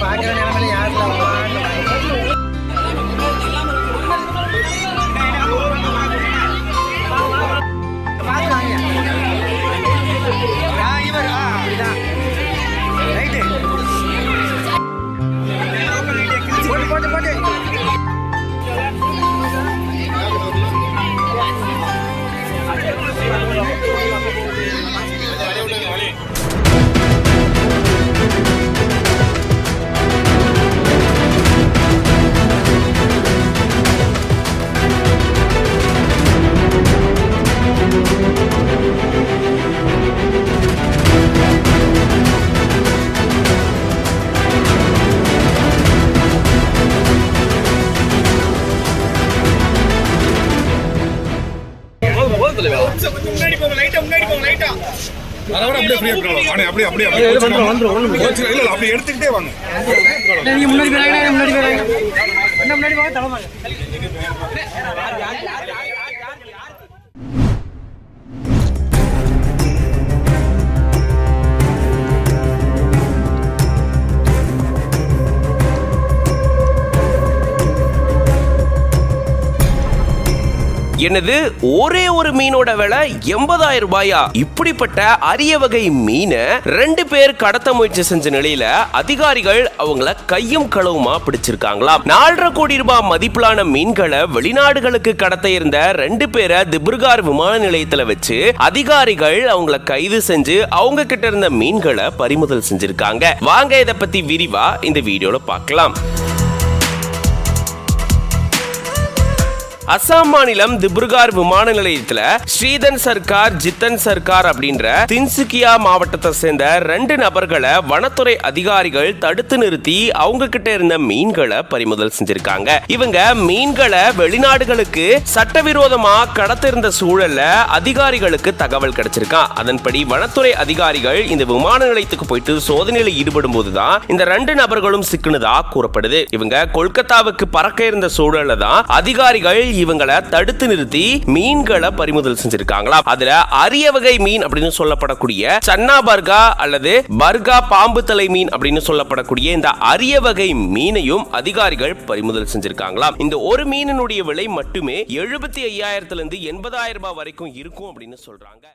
பார்க்குற நிலைமையில யாருல அப்படி எடுத்துக்கிட்டே வாங்க. என்னது, ஒரே ஒரு மீனோட விலை 80,000 ரூபாயா? இப்படிப்பட்ட அரிய வகை மீனை 2 பேர் கடத்த முயற்சி செஞ்ச நிலையில அதிகாரிகள் அவங்கள கையும் களவுமா பிடிச்சிருக்காங்களாம். 4.5 கோடி ரூபாய் மதிப்பிலான மீன்களை வெளிநாடுகளுக்கு கடத்த இருந்த 2 பேரை திப்ருகார் விமான நிலையத்துல வச்சு அதிகாரிகள் அவங்கள கைது செஞ்சு அவங்க கிட்ட இருந்த மீன்களை பறிமுதல் செஞ்சிருக்காங்க. வாங்க இதை பத்தி விரிவா இந்த வீடியோல பார்க்கலாம். அசாம் மாநிலம் திப்ருகார் விமான நிலையத்துல ஸ்ரீதன் சர்க்கார், ஜித்தன் சர்க்கார் அப்படின்ற தின்சுகியா மாவட்டத்தை சேர்ந்த 2 நபர்களை வனத்துறை அதிகாரிகள் தடுத்து நிறுத்தி அவங்க கிட்ட இருந்த மீன்களை பறிமுதல் செஞ்சிருக்காங்க. இவங்க மீன்களை வெளிநாடுகளுக்கு சட்டவிரோதமா கடத்திருந்த சூழல்ல அதிகாரிகளுக்கு தகவல் கிடைச்சிருக்கான். அதன்படி வனத்துறை அதிகாரிகள் இந்த விமான நிலையத்துக்கு போயிட்டு சோதனையில் ஈடுபடும் போதுதான் இந்த 2 நபர்களும் சிக்கினதா கூறப்படுது. இவங்க கொல்கத்தாவுக்கு பறக்க இருந்த சூழல்ல தான் அதிகாரிகள் இவங்களை தடுத்து நிறுத்தி மீன்களை பறிமுதல் செஞ்சிருக்காங்களா. அதுல அரிய வகை மீன் அப்படின்னு சொல்லப்படக்கூடிய சன்னா பர்கா அல்லது பர்கா பாம்பு தலை மீன் அப்படின்னு சொல்லப்படக்கூடிய இந்த அரிய வகை மீனையும் அதிகாரிகள் பறிமுதல் செஞ்சிருக்காங்களாம். இந்த ஒரு மீனினுடைய விலை மட்டுமே 75,000 இருந்து 80,000 ரூபாய் வரைக்கும் இருக்கும் அப்படின்னு சொல்றாங்க.